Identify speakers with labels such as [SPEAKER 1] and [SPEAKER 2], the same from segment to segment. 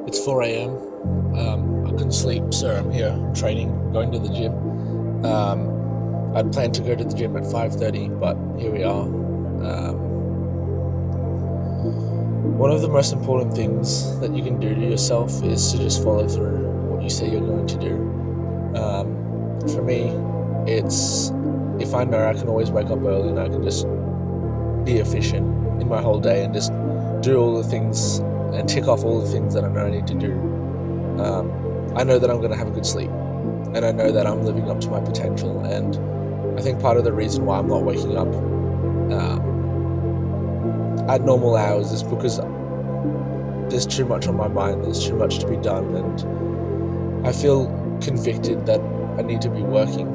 [SPEAKER 1] It's 4 a.m. I couldn't sleep, so I'm here training, going to the gym. I'd planned to go to the gym at 5:30, but here we are. One of the most important things that you can do to yourself is to just follow through what you say you're going to do. For me, it's if I know I can always wake up early and I can just be efficient in my whole day and just do all the things and tick off all the things that I know I need to do. I know that I'm going to have a good sleep, and I know that I'm living up to my potential. And I think part of the reason why I'm not waking up at normal hours is because there's too much on my mind. There's too much to be done, and I feel convicted that I need to be working.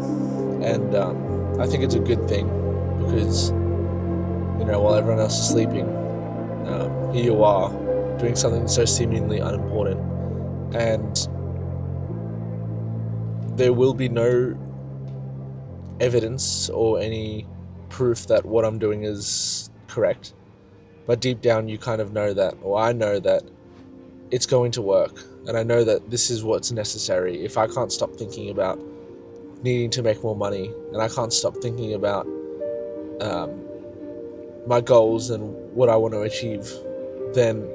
[SPEAKER 1] And I think it's a good thing because while everyone else is sleeping, here you are doing something so seemingly unimportant, and there will be no evidence or any proof that what I'm doing is correct. But deep down, you kind of know that, or I know that it's going to work, and I know that this is what's necessary. If I can't stop thinking about needing to make more money, and I can't stop thinking about my goals and what I want to achieve, then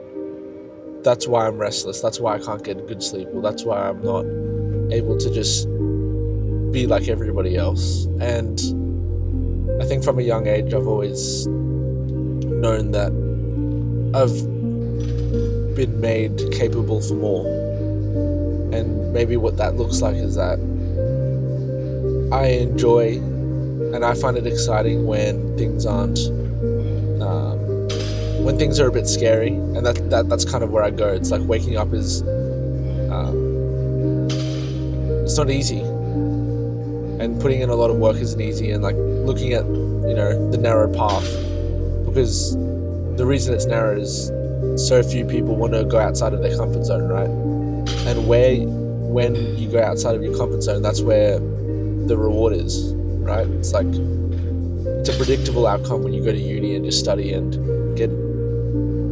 [SPEAKER 1] that's why I'm restless. That's why I can't get good sleep, or that's why I'm not able to just be like everybody else. And I think from a young age, I've always known that I've been made capable for more. And maybe what that looks like is that I enjoy and I find it exciting when things aren't, when things are a bit scary, and that's kind of where I go. It's like waking up is, it's not easy, and putting in a lot of work isn't easy, and like looking at the narrow path, because the reason it's narrow is so few people want to go outside of their comfort zone, right? And when you go outside of your comfort zone, that's where the reward is, right? It's like it's a predictable outcome when you go to uni and just study and get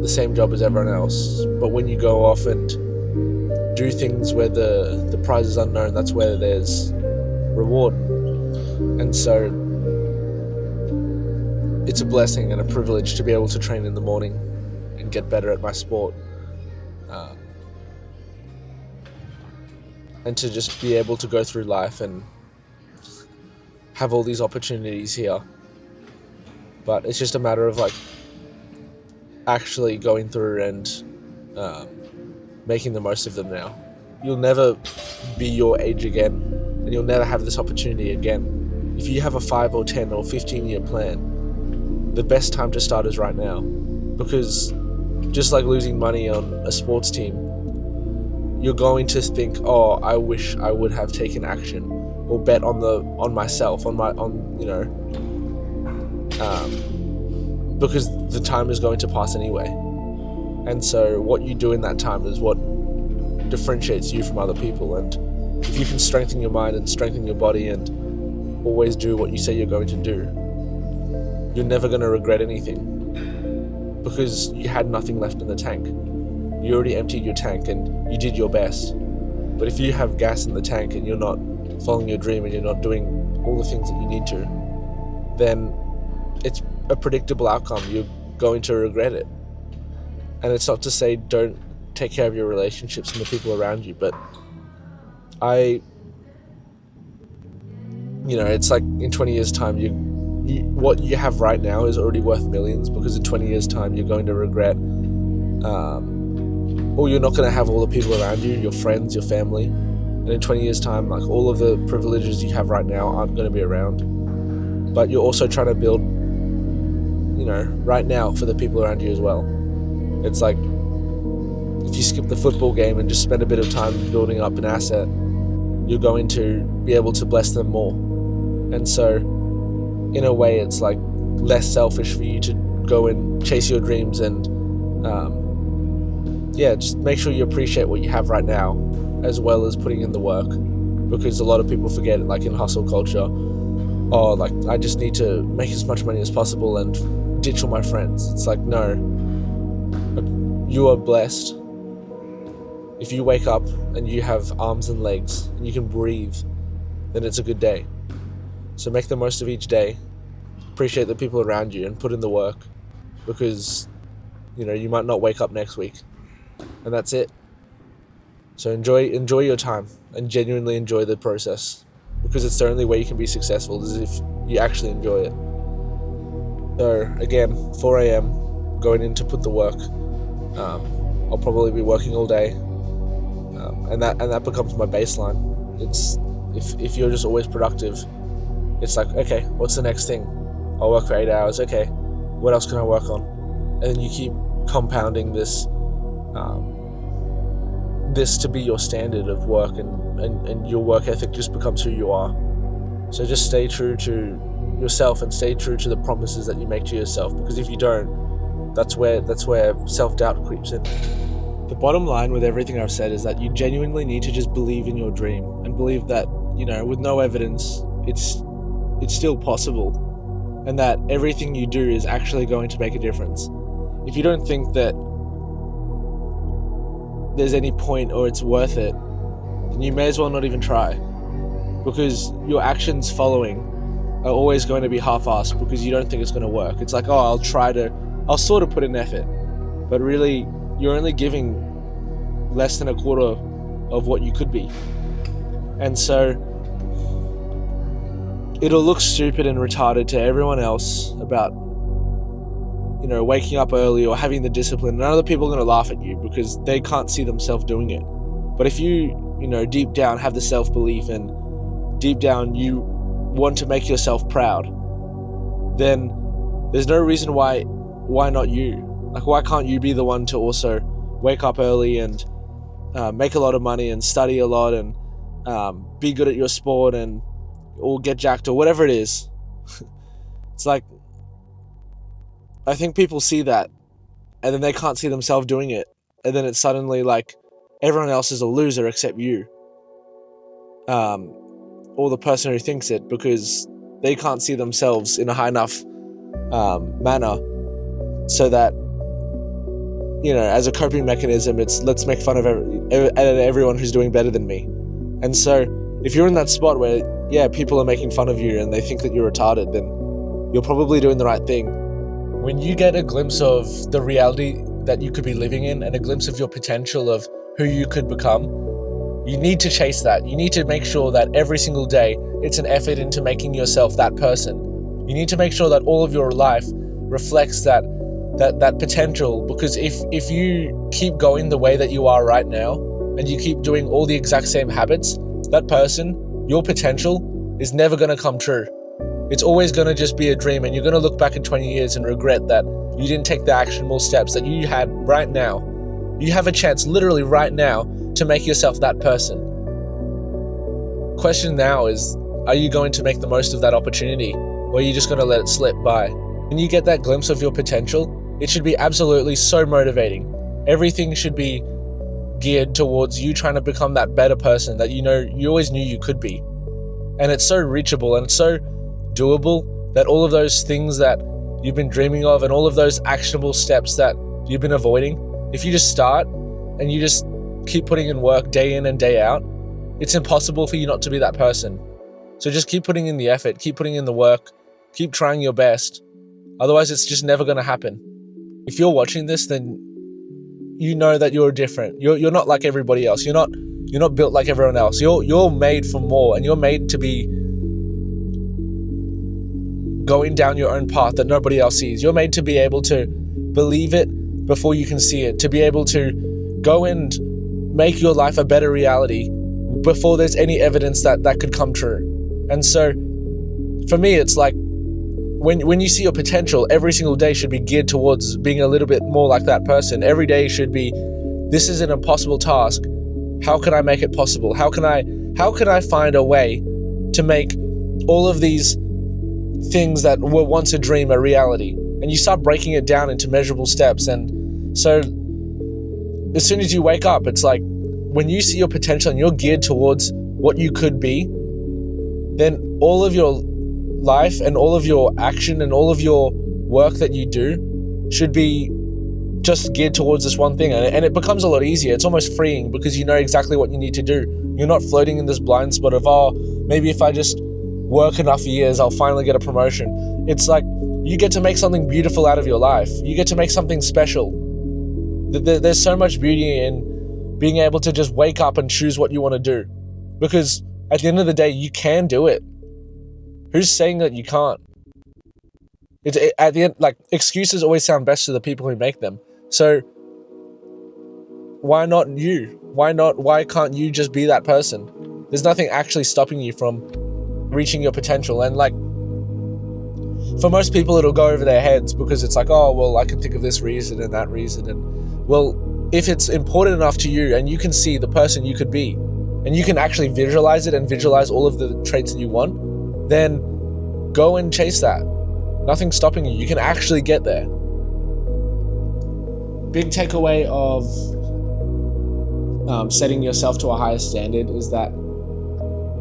[SPEAKER 1] the same job as everyone else. But when you go off and do things where the prize is unknown, that's where there's reward. And so it's a blessing and a privilege to be able to train in the morning and get better at my sport, and to just be able to go through life and have all these opportunities here. But it's just a matter of like actually going through and making the most of them now. You'll never be your age again, and you'll never have this opportunity again. If you have a 5 or 10 or 15-year plan, the best time to start is right now. Because just like losing money on a sports team, you're going to think, oh, I wish I would have taken action or bet on myself, because the time is going to pass anyway. And so what you do in that time is what differentiates you from other people. And if you can strengthen your mind and strengthen your body and always do what you say you're going to do, you're never going to regret anything, because you had nothing left in the tank. You already emptied your tank and you did your best. But if you have gas in the tank and you're not following your dream and you're not doing all the things that you need to, then it's a predictable outcome. You're going to regret it. And it's not to say don't take care of your relationships and the people around you, but it's like in 20 years' time, what you have right now is already worth millions, because in 20 years' time, you're going to regret, or you're not going to have all the people around you, your friends, your family. And in 20 years' time, like all of the privileges you have right now aren't going to be around. But you're also trying to build, right now for the people around you as well. It's like if you skip the football game and just spend a bit of time building up an asset, you're going to be able to bless them more. And so in a way, it's like less selfish for you to go and chase your dreams and just make sure you appreciate what you have right now, as well as putting in the work. Because a lot of people forget, like in hustle culture, oh, like I just need to make as much money as possible and ditch all my friends. It's like, no, you are blessed If you wake up and you have arms and legs and you can breathe, then it's a good day. So make the most of each day. Appreciate the people around you and put in the work, because you might not wake up next week, and that's it. So enjoy your time and genuinely enjoy the process, because it's the only way you can be successful is if you actually enjoy it. So again, 4 a.m. going in to put the work. I'll probably be working all day, and that becomes my baseline. It's if you're just always productive, it's like, okay, what's the next thing? I'll work for 8 hours. Okay, what else can I work on? And then you keep compounding this to be your standard of work, and your work ethic just becomes who you are. So just stay true to yourself and stay true to the promises that you make to yourself, because if you don't, that's where self-doubt creeps in. The bottom line with everything I've said is that you genuinely need to just believe in your dream and believe that, with no evidence, it's still possible, and that everything you do is actually going to make a difference. If you don't think that there's any point or it's worth it, then you may as well not even try, because your actions following are always going to be half-assed because you don't think it's going to work. It's like, I'll sort of put in effort, but really you're only giving less than a quarter of what you could be. And so it'll look stupid and retarded to everyone else about waking up early or having the discipline. None of the people are going to laugh at you because they can't see themselves doing it. But if you deep down have the self-belief and deep down you want to make yourself proud, then there's no reason why not you. Like, why can't you be the one to also wake up early and make a lot of money and study a lot and be good at your sport or get jacked or whatever it is. It's like, I think people see that and then they can't see themselves doing it, and then it's suddenly like everyone else is a loser except you, or the person who thinks it, because they can't see themselves in a high enough manner, so that as a coping mechanism, it's let's make fun of everyone who's doing better than me. And so if you're in that spot where people are making fun of you and they think that you're retarded, then you're probably doing the right thing. When you get a glimpse of the reality that you could be living in and a glimpse of your potential of who you could become, you need to chase that. You need to make sure that every single day it's an effort into making yourself that person. You need to make sure that all of your life reflects that potential, because if you keep going the way that you are right now and you keep doing all the exact same habits, that person, your potential, is never going to come true. It's always going to just be a dream, and you're going to look back in 20 years and regret that you didn't take the actionable steps that you had right now. You have a chance literally right now to make yourself that person. Question now is, are you going to make the most of that opportunity, or are you just going to let it slip by? When you get that glimpse of your potential, it should be absolutely so motivating. Everything should be geared towards you trying to become that better person that you always knew you could be. And it's so reachable and it's so doable that all of those things that you've been dreaming of and all of those actionable steps that you've been avoiding, if you just start and you just keep putting in work day in and day out, it's impossible for you not to be that person. So just keep putting in the effort, keep putting in the work, keep trying your best. Otherwise, it's just never going to happen. If you're watching this, then you know that you're different. You're not like everybody else. You're not built like everyone else. You're made for more, and you're made to be going down your own path that nobody else sees. You're made to be able to believe it before you can see it, to be able to go and make your life a better reality before there's any evidence that could come true. And so for me, it's like when you see your potential, every single day should be geared towards being a little bit more like that person. Every day should be, this is an impossible task. How can I make it possible? How can I find a way to make all of these things that were once a dream a reality? And you start breaking it down into measurable steps. And so as soon as you wake up, it's like when you see your potential and you're geared towards what you could be, then all of your life and all of your action and all of your work that you do should be just geared towards this one thing, and it becomes a lot easier. It's almost freeing because you know exactly what you need to do. You're not floating in this blind spot of, oh, maybe if I just work enough years, I'll finally get a promotion. It's like you get to make something beautiful out of your life. You get to make something special. There's so much beauty in being able to just wake up and choose what you want to do, because at the end of the day, you can do it. Who's saying that you can't? At the end, like, excuses always sound best to the people who make them. So why not you? Why can't you just be that person? There's nothing actually stopping you from reaching your potential. And like, for most people, it'll go over their heads because it's like, oh, well, I can think of this reason and that reason. And well, if it's important enough to you and you can see the person you could be, and you can actually visualize it and visualize all of the traits that you want, then go and chase that. Nothing's stopping you. You can actually get there. Big takeaway of setting yourself to a higher standard is that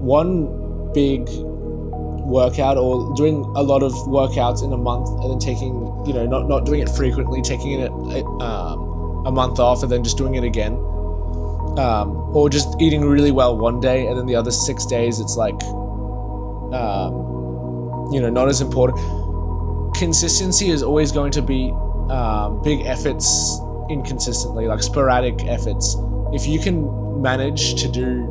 [SPEAKER 1] one big workout, or doing a lot of workouts in a month and then taking, not doing it frequently, taking it a month off and then just doing it again, or just eating really well one day and then the other 6 days it's like not as important. Consistency is always going to be big efforts inconsistently, like sporadic efforts. If you can manage to do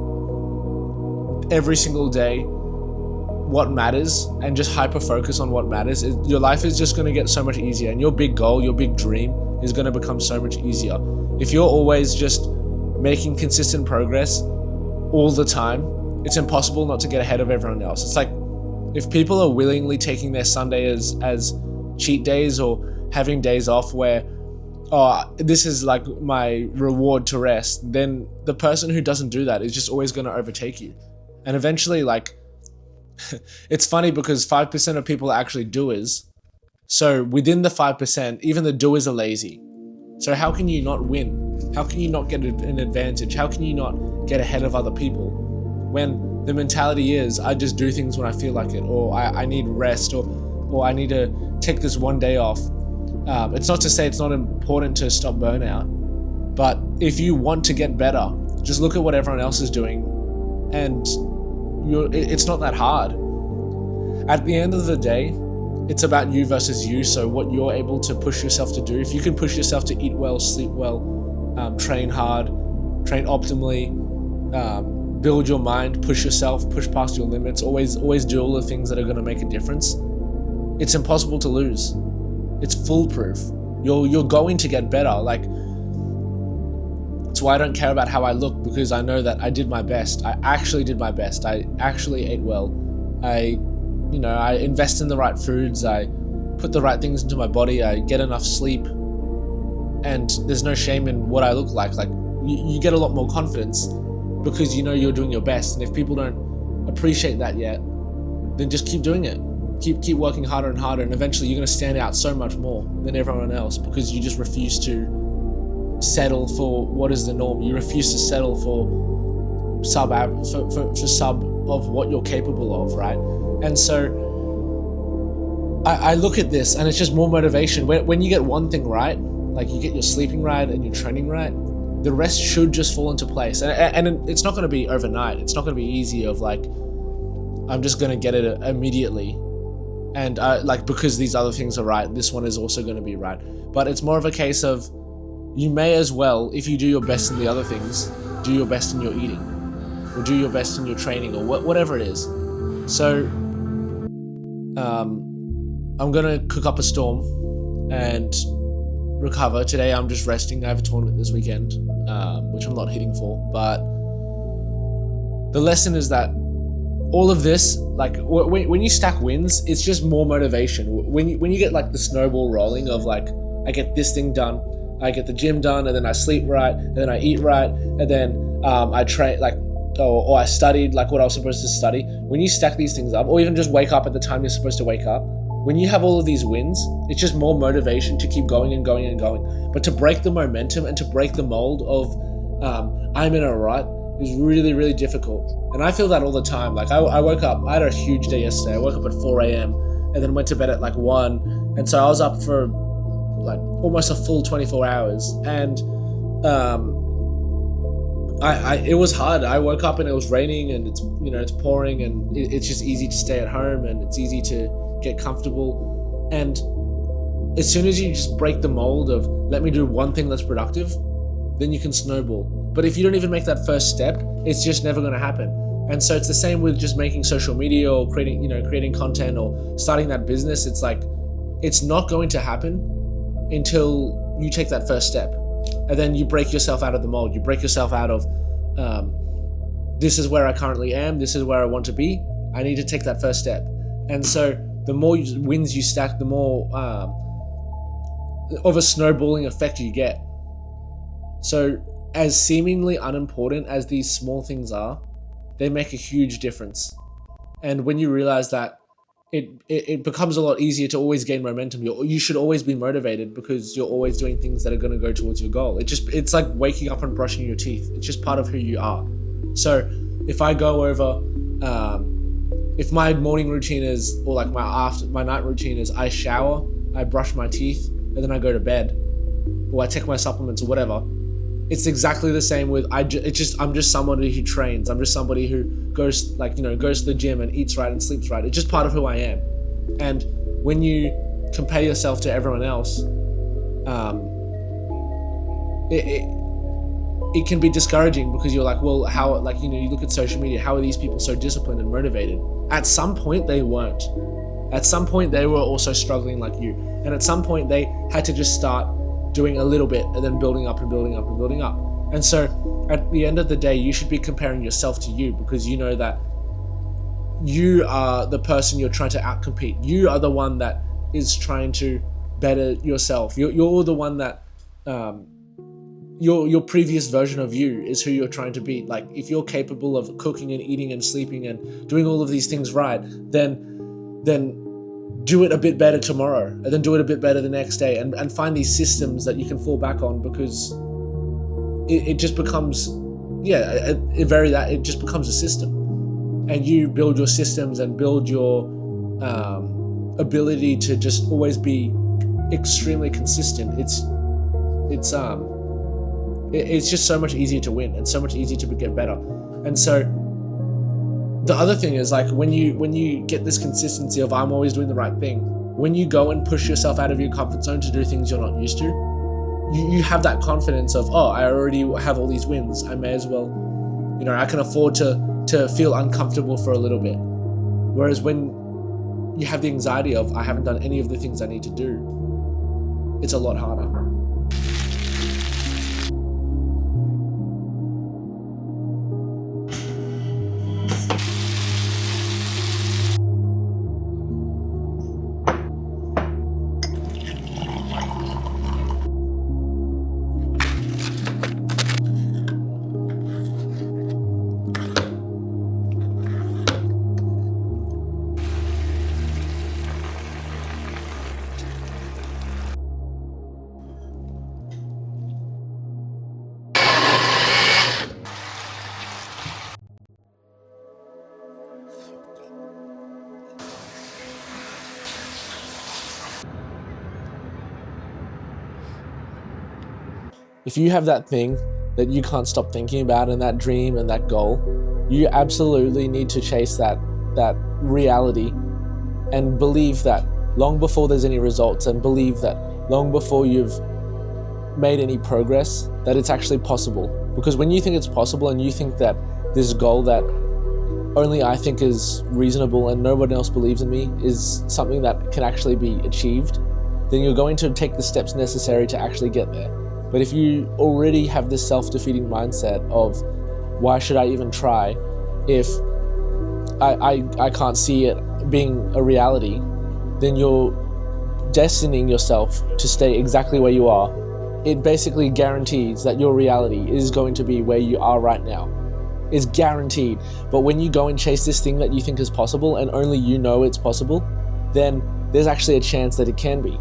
[SPEAKER 1] every single day what matters and just hyper focus on what matters, your life is just going to get so much easier, and your big goal, your big dream is going to become so much easier. If you're always just making consistent progress all the time, it's impossible not to get ahead of everyone else. It's like, if people are willingly taking their Sunday as cheat days or having days off where, oh, this is like my reward to rest, then the person who doesn't do that is just always going to overtake you. And eventually, like, it's funny because 5% of people are actually doers. So within the 5%, even the doers are lazy. So how can you not win? How can you not get an advantage? How can you not get ahead of other people when the mentality is, I just do things when I feel like it, or I need rest, or I need to take this one day off. It's not to say it's not important to stop burnout, but if you want to get better, just look at what everyone else is doing, and it's not that hard. At the end of the day, it's about you versus you. So what you're able to push yourself to do, if you can push yourself to eat well, sleep well, train hard, train optimally, build your mind, push yourself, push past your limits, always do all the things that are going to make a difference, it's impossible to lose. It's foolproof. You're going to get better. Like, that's why I don't care about how I look, because I know that I did my best. I actually did my best. I actually ate well. I invest in the right foods. I put the right things into my body. I get enough sleep. And there's no shame in what I look like. Like, you get a lot more confidence because you know you're doing your best. And if people don't appreciate that yet, then just keep doing it. Keep working harder and harder, and eventually you're going to stand out so much more than everyone else, because you just refuse to settle for what is the norm. You refuse to settle for sub of what you're capable of, right? And so I look at this, and it's just more motivation. When you get one thing right, like you get your sleeping right and your training right, the rest should just fall into place. And it's not going to be overnight. It's not going to be easy of like, I'm just going to get it immediately. And because these other things are right, this one is also going to be right. But it's more of a case of, you may as well, if you do your best in the other things, do your best in your eating, or do your best in your training, or whatever it is. So I'm going to cook up a storm and recover. Today I'm just resting. I have a tournament this weekend, which I'm not hitting for. But the lesson is that all of this, like when you stack wins, it's just more motivation. When you get like the snowball rolling of like, I get this thing done, I get the gym done, and then I sleep right, and then I eat right, and then I train or I studied like what I was supposed to study. When you stack these things up, or even just wake up at the time you're supposed to wake up, when you have all of these wins, it's just more motivation to keep going and going and going. But to break the momentum and to break the mold of I'm in a rut is really, really difficult. And I feel that all the time. Like I woke up, I had a huge day yesterday. I woke up at 4 a.m. and then went to bed at like 1. And so I was up for like almost a full 24 hours. And it was hard. I woke up and it was raining, and it's pouring, and it's just easy to stay at home, and it's easy to get comfortable. And as soon as you just break the mold of, let me do one thing that's productive, then you can snowball. But if you don't even make that first step, it's just never going to happen. And so it's the same with just making social media or creating content or starting that business. It's like, it's not going to happen until you take that first step. And then you break yourself out of the mold. You break yourself out of, this is where I currently am. This is where I want to be. I need to take that first step. And so the more wins you stack, the more of a snowballing effect you get. So as seemingly unimportant as these small things are, they make a huge difference. And when you realize that, it becomes a lot easier to always gain momentum. You should always be motivated because you're always doing things that are going to go towards your goal. It's like waking up and brushing your teeth. It's just part of who you are. So if I go over, if my morning routine is, or like my night routine is, I shower, I brush my teeth, and then I go to bed, or I take my supplements or whatever. It's exactly the same with, I'm just somebody who trains. I'm just somebody who goes to the gym and eats right and sleeps right. It's just part of who I am. And when you compare yourself to everyone else, it can be discouraging because you're like, well, how, you look at social media, how are these people so disciplined and motivated? At some point they weren't. At some point they were also struggling like you. And at some point they had to just start doing a little bit and then building up and building up and building up. And so at the end of the day, you should be comparing yourself to you, because you know that you are the person you're trying to outcompete. You are the one that is trying to better yourself. You're the one that, your previous version of you is who you're trying to be. Like, if you're capable of cooking and eating and sleeping and doing all of these things right, then do it a bit better tomorrow, and then do it a bit better the next day, and find these systems that you can fall back on, because it just becomes, it just becomes a system. And you build your systems and build your ability to just always be extremely consistent. It's just so much easier to win and so much easier to get better. And so the other thing is, like, when you get this consistency of, I'm always doing the right thing, when you go and push yourself out of your comfort zone to do things you're not used to, you have that confidence of, oh, I already have all these wins. I may as well, I can afford to feel uncomfortable for a little bit. Whereas when you have the anxiety of, I haven't done any of the things I need to do, it's a lot harder. If you have that thing that you can't stop thinking about, and that dream and that goal, you absolutely need to chase that reality, and believe that long before there's any results, and believe that long before you've made any progress, that it's actually possible. Because when you think it's possible, and you think that this goal that only I think is reasonable and no one else believes in me is something that can actually be achieved, then you're going to take the steps necessary to actually get there. But if you already have this self-defeating mindset of, why should I even try if I can't see it being a reality, then you're destining yourself to stay exactly where you are. It basically guarantees that your reality is going to be where you are right now. It's guaranteed. But when you go and chase this thing that you think is possible, and only you know it's possible, then there's actually a chance that it can be.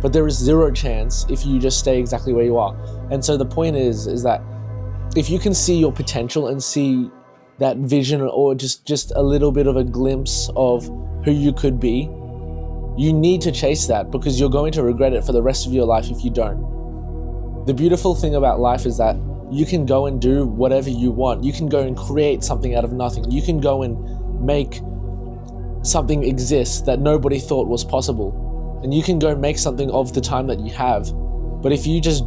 [SPEAKER 1] But there is zero chance if you just stay exactly where you are. And so the point is that if you can see your potential and see that vision, or just a little bit of a glimpse of who you could be, You need to chase that because you're going to regret it for the rest of your life if you don't. The beautiful thing about life is that you can go and do whatever you want. You can go and create something out of nothing. You can go and make something exist that nobody thought was possible. And you can go make something of the time that you have. But if you just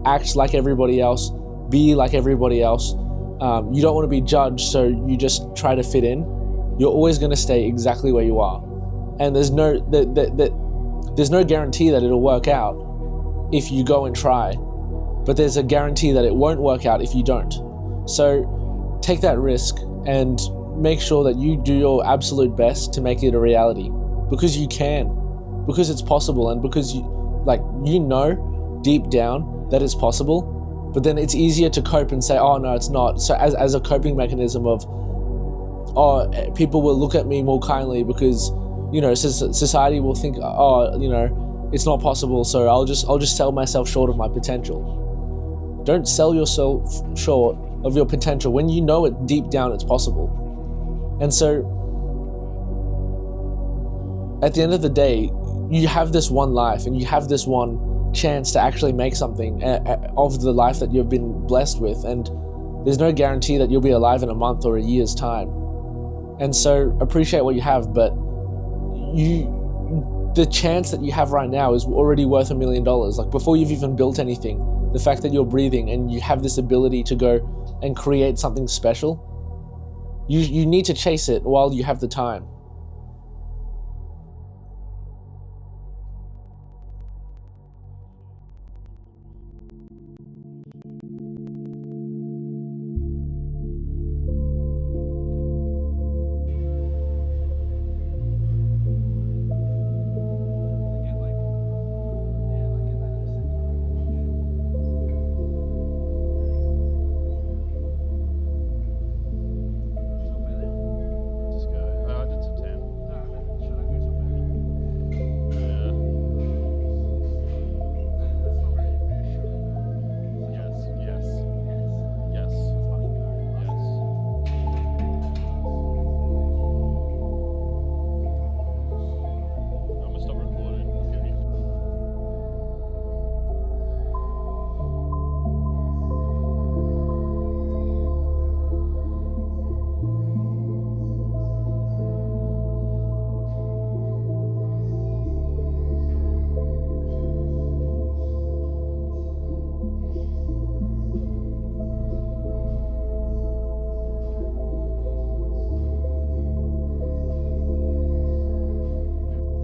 [SPEAKER 1] act like everybody else, be like everybody else, you don't want to be judged, so you just try to fit in, you're always going to stay exactly where you are. And there's no guarantee that it'll work out if you go and try, but there's a guarantee that it won't work out if you don't. So take that risk and make sure that you do your absolute best to make it a reality, because you can, because it's possible, and because you know deep down that it's possible. But then it's easier to cope and say, oh no, it's not. So as a coping mechanism of, oh, people will look at me more kindly because, you know, society will think, oh, you know, it's not possible, so I'll just sell myself short of my potential. Don't sell yourself short of your potential when you know it deep down it's possible. And so at the end of the day, you have this one life and you have this one chance to actually make something of the life that you've been blessed with, and there's no guarantee that you'll be alive in a month or a year's time. And so appreciate what you have, but the chance that you have right now is already worth $1 million. Like, before you've even built anything, the fact that you're breathing and you have this ability to go and create something special, you need to chase it while you have the time.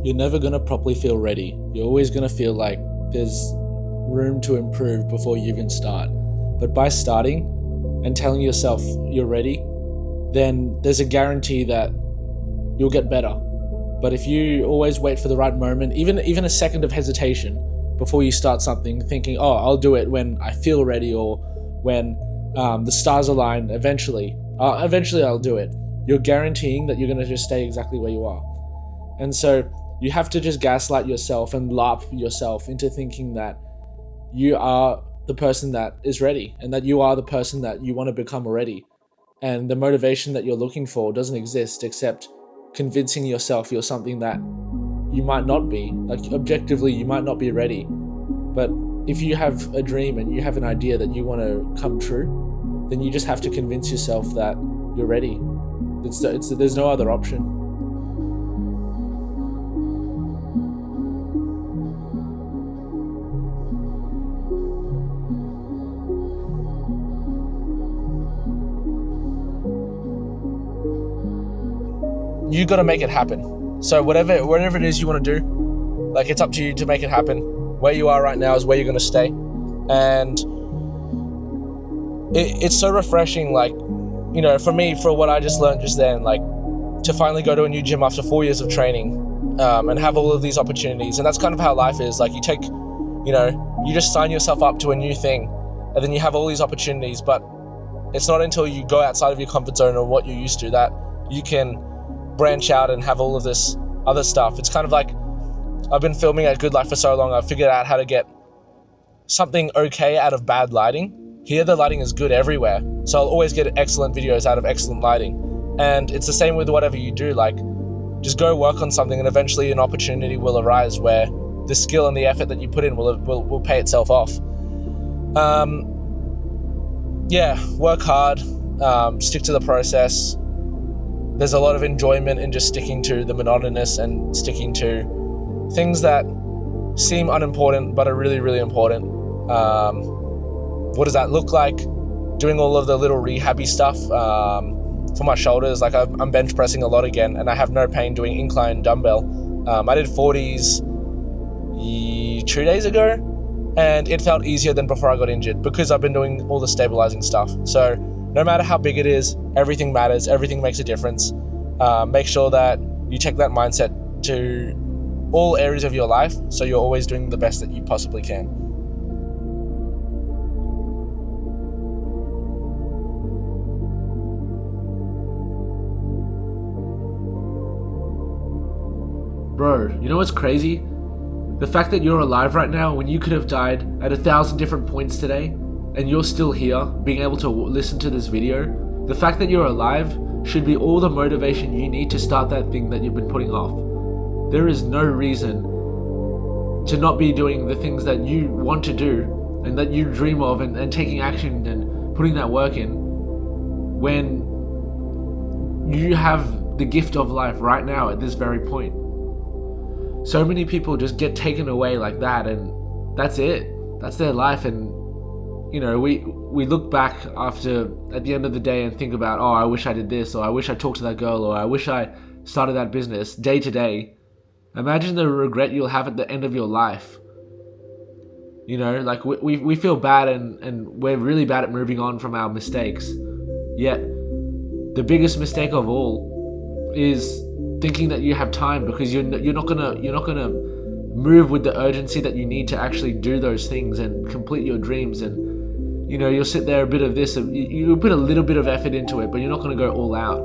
[SPEAKER 1] You're never going to properly feel ready. You're always going to feel like there's room to improve before you even start. But by starting and telling yourself you're ready, then there's a guarantee that you'll get better. But if you always wait for the right moment, even a second of hesitation before you start something, thinking, oh, I'll do it when I feel ready, or when the stars align, eventually I'll do it, you're guaranteeing that you're going to just stay exactly where you are. And so you have to just gaslight yourself and LARP yourself into thinking that you are the person that is ready, and that you are the person that you want to become already. And the motivation that you're looking for doesn't exist except convincing yourself you're something that you might not be. Like, objectively, you might not be ready. But if you have a dream and you have an idea that you want to come true, then you just have to convince yourself that you're ready. There's no other option. You got to make it happen. So whatever it is you want to do, like, it's up to you to make it happen. Where you are right now is where you're going to stay. And it's so refreshing, like, you know, for me, for what I just learned just then, like, to finally go to a new gym after 4 years of training, and have all of these opportunities. And that's kind of how life is. Like, you just sign yourself up to a new thing, and then you have all these opportunities. But it's not until you go outside of your comfort zone or what you're used to that you can branch out and have all of this other stuff. It's kind of like, I've been filming at Good Life for so long, I've figured out how to get something okay out of bad lighting. Here, the lighting is good everywhere, so I'll always get excellent videos out of excellent lighting. And it's the same with whatever you do. Like, Just go work on something, and eventually an opportunity will arise where the skill and the effort that you put in will pay itself off. Work hard, stick to the process. There's a lot of enjoyment in just sticking to the monotonous and sticking to things that seem unimportant but are really, really important. What does that look like? Doing all of the little rehabby stuff for my shoulders. Like I'm bench pressing a lot again, and I have no pain doing incline dumbbell. I did 40s 2 days ago, and it felt easier than before I got injured because I've been doing all the stabilizing stuff. So no matter how big it is, everything matters, everything makes a difference. Make sure that you take that mindset to all areas of your life so you're always doing the best that you possibly can.
[SPEAKER 2] Bro, you know what's crazy? The fact that you're alive right now when you could have died at 1,000 different points today, and you're still here, being able to listen to this video, the fact that you're alive should be all the motivation you need to start that thing that you've been putting off. There is no reason to not be doing the things that you want to do and that you dream of and taking action and putting that work in when you have the gift of life right now at this very point. So many people just get taken away like that, and that's it. That's their life. And you know, we look back after at the end of the day and think about, oh, I wish I did this, or I wish I talked to that girl, or I wish I started that business day to day. Imagine the regret you'll have at the end of your life. You know, like we feel bad and we're really bad at moving on from our mistakes. Yet the biggest mistake of all is thinking that you have time, because you're not gonna move with the urgency that you need to actually do those things and complete your dreams. And you know, you'll sit there a bit of this, you put a little bit of effort into it, but you're not gonna go all out.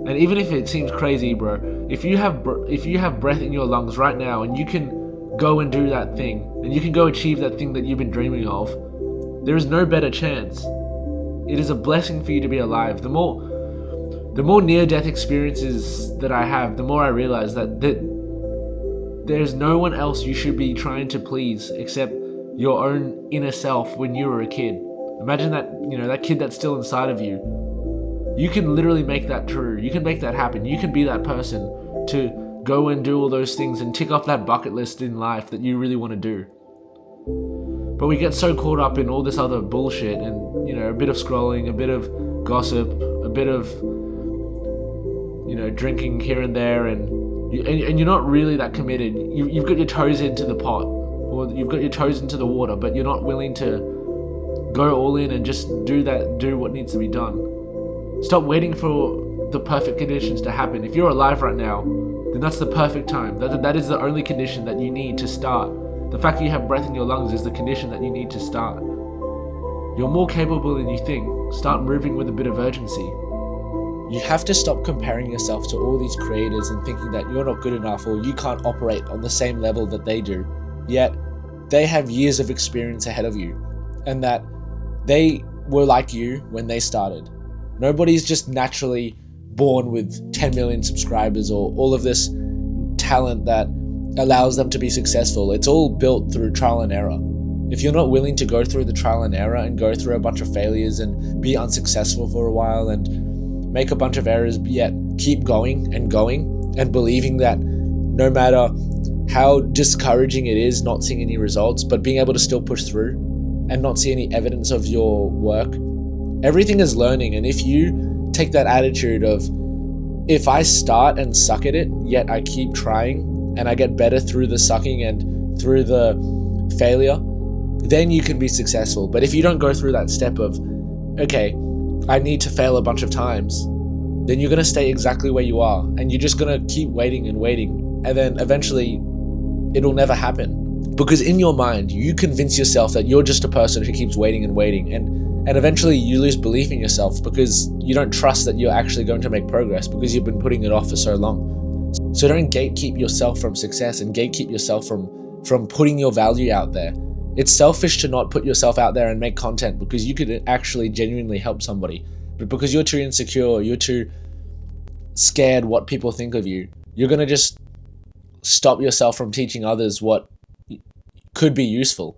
[SPEAKER 2] And even if it seems crazy, bro, if you have breath in your lungs right now and you can go and do that thing, and you can go achieve that thing that you've been dreaming of, there is no better chance. It is a blessing for you to be alive. The more near-death experiences that I have, the more I realize that there's no one else you should be trying to please except your own inner self when you were a kid. Imagine that, you know, that kid that's still inside of you. You can literally make that true. You can make that happen. You can be that person to go and do all those things and tick off that bucket list in life that you really want to do. But we get so caught up in all this other bullshit and, you know, a bit of scrolling, a bit of gossip, a bit of, you know, drinking here and there, and you're not really that committed. You've got your toes into the pot, or you've got your toes into the water, but you're not willing to go all in and just do what needs to be done. Stop waiting for the perfect conditions to happen. If you're alive right now, then that's the perfect time. That is the only condition that you need to start. The fact that you have breath in your lungs is the condition that you need to start. You're more capable than you think. Start moving with a bit of urgency.
[SPEAKER 1] You have to stop comparing yourself to all these creators and thinking that you're not good enough or you can't operate on the same level that they do. Yet, they have years of experience ahead of you, and that they were like you when they started. Nobody's just naturally born with 10 million subscribers or all of this talent that allows them to be successful. It's all built through trial and error. If you're not willing to go through the trial and error and go through a bunch of failures and be unsuccessful for a while and make a bunch of errors, yet keep going and believing that no matter how discouraging it is not seeing any results, but being able to still push through and not see any evidence of your work, everything is learning. And if you take that attitude of, if I start and suck at it, yet I keep trying and I get better through the sucking and through the failure, then you can be successful. But if you don't go through that step of, okay, I need to fail a bunch of times, then you're going to stay exactly where you are, and you're just going to keep waiting, and then eventually it'll never happen. Because in your mind, you convince yourself that you're just a person who keeps waiting, and eventually you lose belief in yourself because you don't trust that you're actually going to make progress because you've been putting it off for so long. So don't gatekeep yourself from success and gatekeep yourself from putting your value out there. It's selfish to not put yourself out there and make content because you could actually genuinely help somebody. But because you're too insecure, you're too scared what people think of you, you're going to just stop yourself from teaching others what could be useful.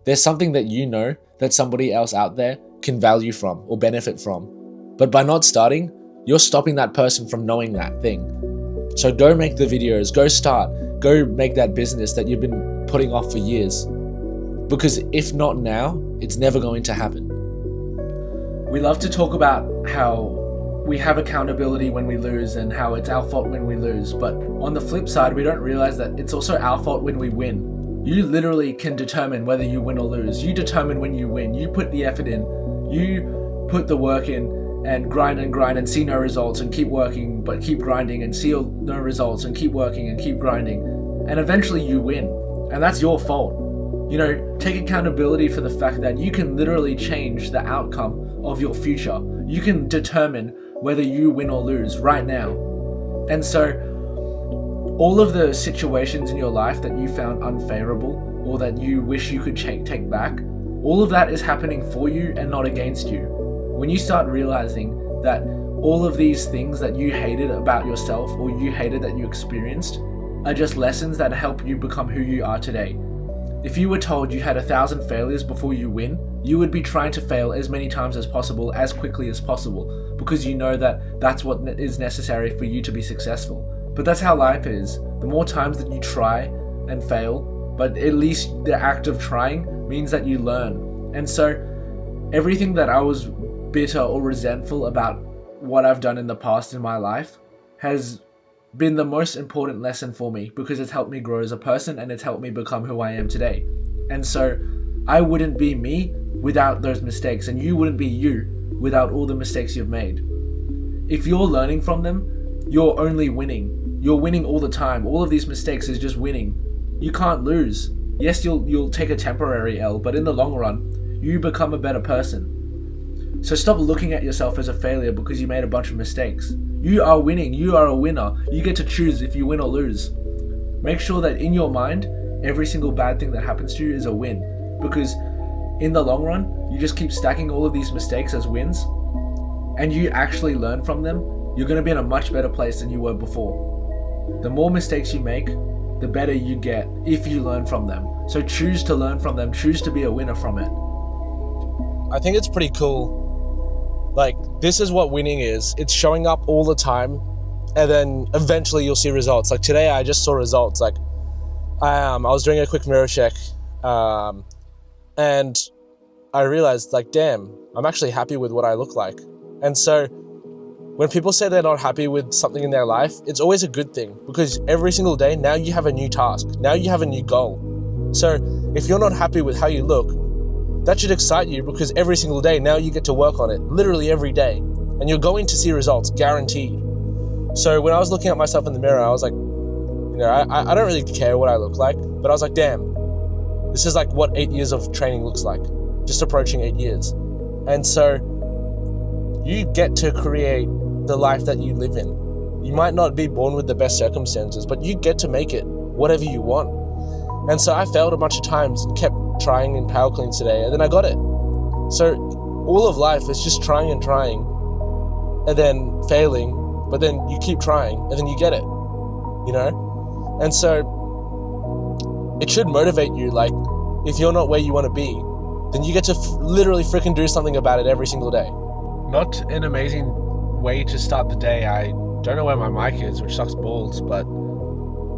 [SPEAKER 1] There's something that you know that somebody else out there can value from or benefit from. But by not starting, you're stopping that person from knowing that thing. So go make the videos, go make that business that you've been putting off for years. Because if not now, it's never going to happen.
[SPEAKER 2] We love to talk about how we have accountability when we lose and how it's our fault when we lose. But on the flip side, we don't realize that it's also our fault when we win. You literally can determine whether you win or lose. You determine when you win. You put the effort in. You put the work in and grind and see no results and keep working, but keep grinding and see no results and keep working and keep grinding. And eventually you win. And that's your fault. You know, take accountability for the fact that you can literally change the outcome of your future. You can determine whether you win or lose right now. And so all of the situations in your life that you found unfavorable or that you wish you could take back, all of that is happening for you and not against you. When you start realizing that all of these things that you hated about yourself or you hated that you experienced are just lessons that help you become who you are today. If you were told you had 1,000 failures before you win, you would be trying to fail as many times as possible, as quickly as possible, because you know that that's what is necessary for you to be successful. But that's how life is. The more times that you try and fail, but at least the act of trying means that you learn. And so everything that I was bitter or resentful about what I've done in the past in my life has been the most important lesson for me, because it's helped me grow as a person and it's helped me become who I am today. And so I wouldn't be me without those mistakes, and you wouldn't be you without all the mistakes you've made. If you're learning from them, you're only winning. You're winning all the time. All of these mistakes is just winning. You can't lose. Yes, you'll take a temporary L, but in the long run, you become a better person. So stop looking at yourself as a failure because you made a bunch of mistakes. You are winning. You are a winner. You get to choose if you win or lose. Make sure that in your mind, every single bad thing that happens to you is a win, because in the long run, you just keep stacking all of these mistakes as wins, and you actually learn from them, you're going to be in a much better place than you were before. The more mistakes you make, the better you get if you learn from them. So choose to learn from them. Choose to be a winner from it.
[SPEAKER 1] I think it's pretty cool. Like, this is what winning is. It's showing up all the time, and then eventually you'll see results. Like today, I just saw results. Like, I was doing a quick mirror check, and I realized, like, damn, I'm actually happy with what I look like. And so when people say they're not happy with something in their life, it's always a good thing, because every single day, now you have a new task. Now you have a new goal. So if you're not happy with how you look, that should excite you, because every single day, now you get to work on it, literally every day. And you're going to see results, guaranteed. So when I was looking at myself in the mirror, I was like, you know, I don't really care what I look like, but I was like, damn, this is like what 8 years of training looks like, just approaching 8 years. And so you get to create the life that you live in. You might not be born with the best circumstances, but you get to make it whatever you want. And so I failed a bunch of times and kept trying in power cleans today, and then I got it. So all of life is just trying and trying, and then failing, but then you keep trying, and then you get it, you know? And so it should motivate you. Like, if you're not where you want to be, then you get to literally freaking do something about it every single day. Not an amazing way to start the day. I don't know where my mic is, which sucks balls, but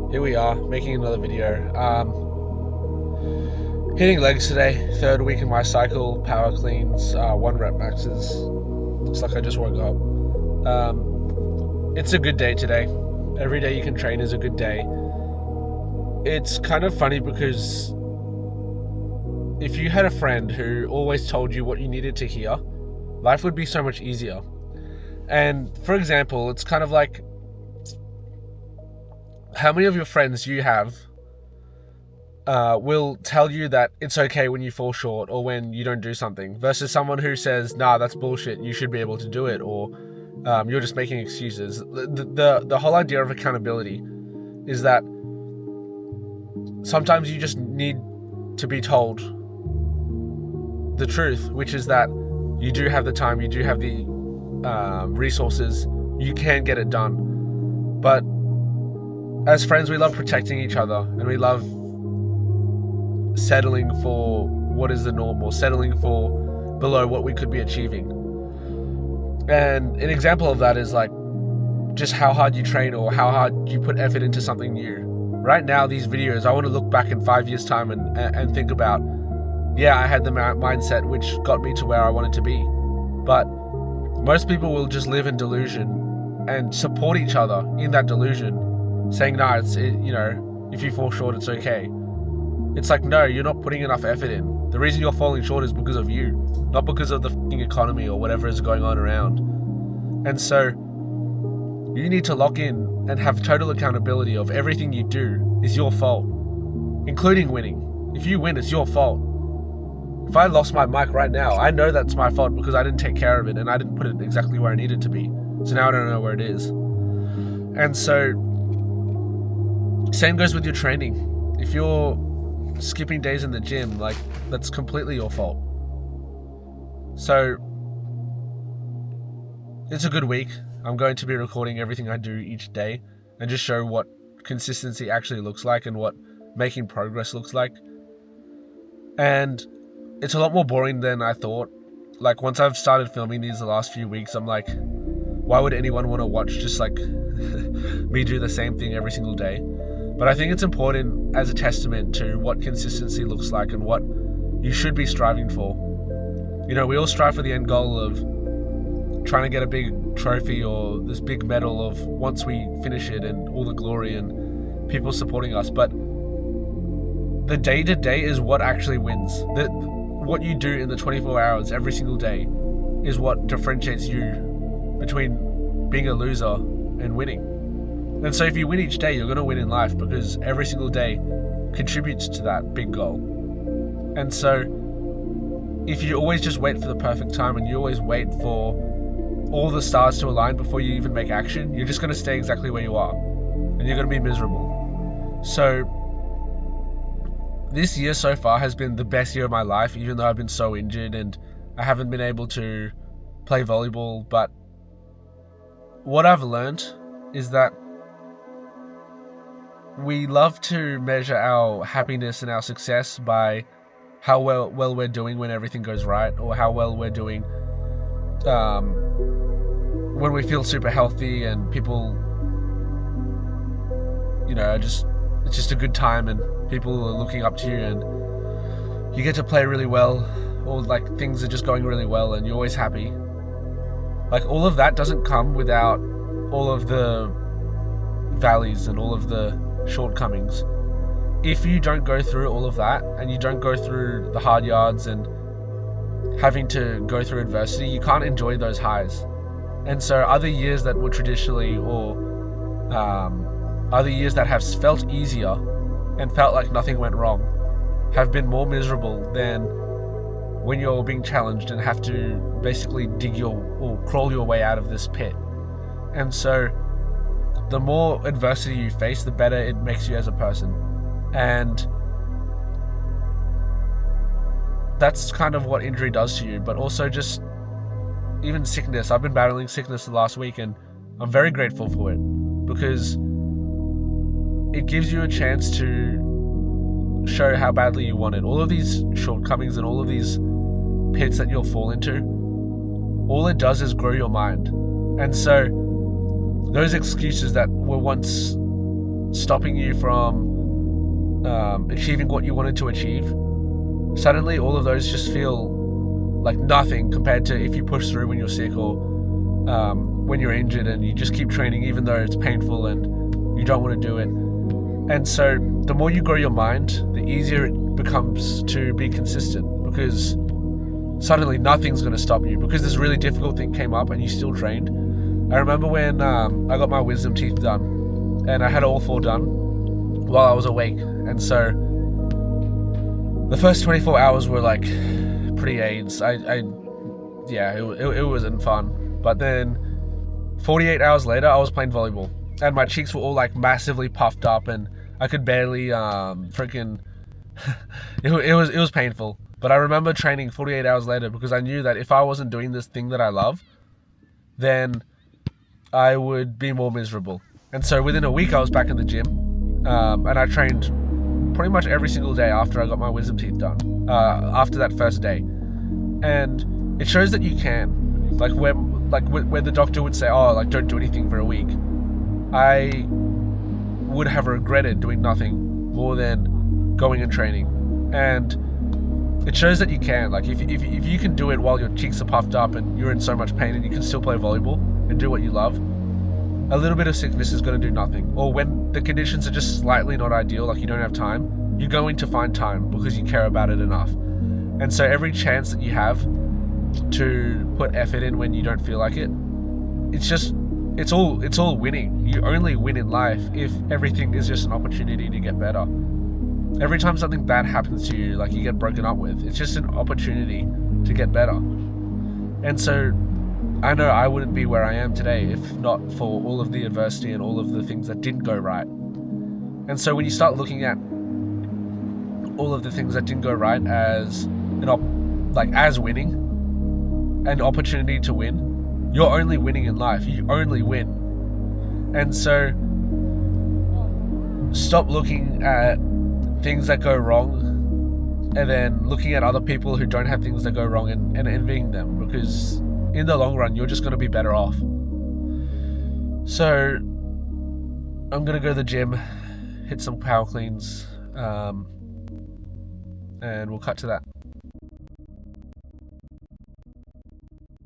[SPEAKER 1] here we are, making another video. Hitting legs today, third week in my cycle, power cleans, 1 rep maxes. Looks like I just woke up. It's a good day today. Every day you can train is a good day. It's kind of funny because if you had a friend who always told you what you needed to hear, life would be so much easier. And for example, it's kind of like, how many of your friends you have will tell you that it's okay when you fall short or when you don't do something, versus someone who says, nah, that's bullshit, you should be able to do it, or you're just making excuses. The whole idea of accountability is that sometimes you just need to be told the truth, which is that you do have the time, you do have the resources, you can get it done. But as friends, we love protecting each other, and we love settling for what is the norm, or settling for below what we could be achieving. And an example of that is like just how hard you train or how hard you put effort into something new. Right now, these videos, I want to look back in 5 years' time and think about, yeah, I had the mindset which got me to where I wanted to be. But most people will just live in delusion and support each other in that delusion, saying, no, if you fall short, it's okay. It's like, no, you're not putting enough effort in. The reason you're falling short is because of you, not because of the f***ing economy or whatever is going on around. And so you need to lock in and have total accountability of everything you do is your fault, including winning. If you win, it's your fault. If I lost my mic right now, I know that's my fault because I didn't take care of it and I didn't put it exactly where I needed to be. So now I don't know where it is. And so, same goes with your training. If you're skipping days in the gym, like, that's completely your fault. So, it's a good week. I'm going to be recording everything I do each day and just show what consistency actually looks like and what making progress looks like. And it's a lot more boring than I thought. Like, once I've started filming these the last few weeks, I'm like, why would anyone want to watch just like me do the same thing every single day? But I think it's important as a testament to what consistency looks like and what you should be striving for. We all strive for the end goal of trying to get a big trophy or this big medal of once we finish it and all the glory and people supporting us. But the day-to-day is what actually wins. What you do in the 24 hours every single day is what differentiates you between being a loser and winning. And so if you win each day, you're going to win in life because every single day contributes to that big goal. And so if you always just wait for the perfect time and you always wait for all the stars to align before you even make action, you're just going to stay exactly where you are and you're going to be miserable. So this year so far has been the best year of my life, even though I've been so injured and I haven't been able to play volleyball. But what I've learned is that we love to measure our happiness and our success by how well we're doing when everything goes right, or how well we're doing when we feel super healthy and people, it's just a good time and people are looking up to you and you get to play really well, or like things are just going really well and you're always happy. Like, all of that doesn't come without all of the valleys and all of the shortcomings. If you don't go through all of that and you don't go through the hard yards and having to go through adversity, you can't enjoy those highs. And so other years that were traditionally, or other years that have felt easier and felt like nothing went wrong, have been more miserable than when you're being challenged and have to basically crawl your way out of this pit. And so the more adversity you face, the better it makes you as a person. And that's kind of what injury does to you, but also just even sickness. I've been battling sickness the last week and I'm very grateful for it because it gives you a chance to show how badly you want it. All of these shortcomings and all of these pits that you'll fall into, all it does is grow your mind. And so those excuses that were once stopping you from achieving what you wanted to achieve, suddenly all of those just feel like nothing compared to if you push through when you're sick or when you're injured and you just keep training even though it's painful and you don't want to do it. And so the more you grow your mind, the easier it becomes to be consistent, because suddenly nothing's going to stop you because this really difficult thing came up and you still trained. I remember when I got my wisdom teeth done and I had all 4 done while I was awake. And so the first 24 hours were like pretty AIDS. It wasn't fun. But then 48 hours later, I was playing volleyball and my cheeks were all like massively puffed up and I could barely freaking it was painful. But I remember training 48 hours later because I knew that if I wasn't doing this thing that I love, then I would be more miserable. And so within a week, I was back in the gym, and I trained pretty much every single day after I got my wisdom teeth done, after that first day. And it shows that you can, like where the doctor would say, oh, like, don't do anything for a week. I would have regretted doing nothing more than going and training. And it shows that you can, like, if you can do it while your cheeks are puffed up and you're in so much pain and you can still play volleyball and do what you love, a little bit of sickness is going to do nothing. Or when the conditions are just slightly not ideal, like you don't have time, you're going to find time because you care about it enough. And so every chance that you have to put effort in when you don't feel like it, it's all winning. You only win in life if everything is just an opportunity to get better. Every time something bad happens to you, like you get broken up with, it's just an opportunity to get better. And so I know I wouldn't be where I am today if not for all of the adversity and all of the things that didn't go right. And so when you start looking at all of the things that didn't go right as as winning, an opportunity to win, you're only winning in life. You only win. And so stop looking at things that go wrong and then looking at other people who don't have things that go wrong and envying them, because in the long run you're just going to be better off. So I'm going to go to the gym, hit some power cleans, and we'll cut to that.